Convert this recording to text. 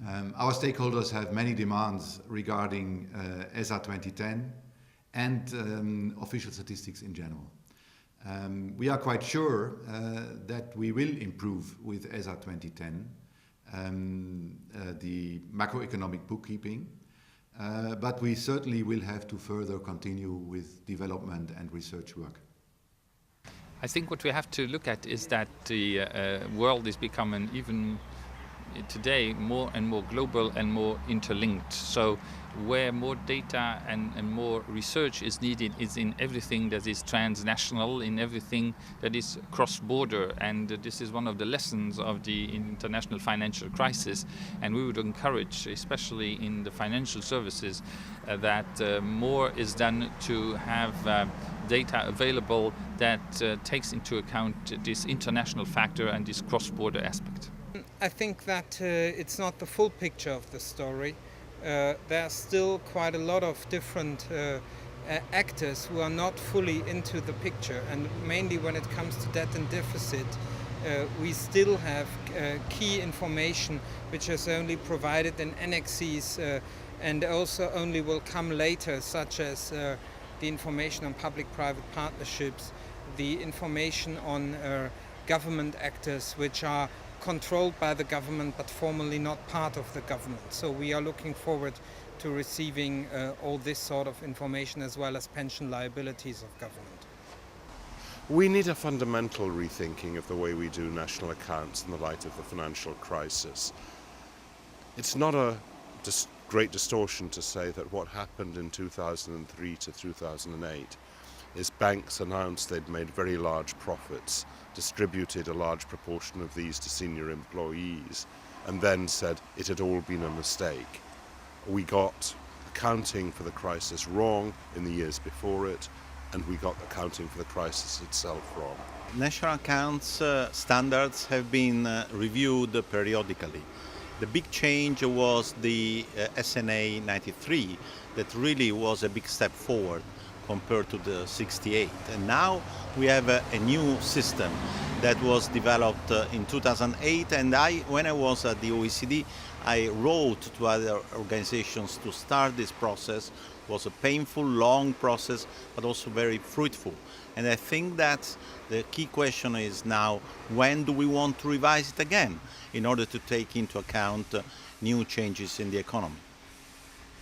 Our stakeholders have many demands regarding ESA 2010 and official statistics in general. We are quite sure that we will improve with ESA 2010 the macroeconomic bookkeeping, but we certainly will have to further continue with development and research work. I think what we have to look at is that the world is becoming even today more and more global and more interlinked. So where more data and more research is needed is in everything that is transnational, in everything that is cross-border. And this is one of the lessons of the international financial crisis. And we would encourage, especially in the financial services, that more is done to have data available that takes into account this international factor and this cross-border aspect. I think that it's not the full picture of the story. There are still quite a lot of different actors who are not fully into the picture, and mainly when it comes to debt and deficit, we still have key information which is only provided in annexes and also only will come later, such as the information on public-private partnerships, the information on government actors which are controlled by the government but formally not part of the government. So we are looking forward to receiving all this sort of information as well as pension liabilities of government. We need a fundamental rethinking of the way we do national accounts in the light of the financial crisis. It's not a great distortion to say that what happened in 2003 to 2008 is banks announced they'd made very large profits, distributed a large proportion of these to senior employees, and then said it had all been a mistake. We got accounting for the crisis wrong in the years before it, and we got accounting for the crisis itself wrong. National accounts standards have been reviewed periodically. The big change was the SNA 93, that really was a big step forward compared to the 68. And now we have a new system that was developed in 2008, and when I was at the OECD, I wrote to other organizations to start this process. It was a painful, long process, but also very fruitful. And I think that the key question is now, when do we want to revise it again in order to take into account new changes in the economy?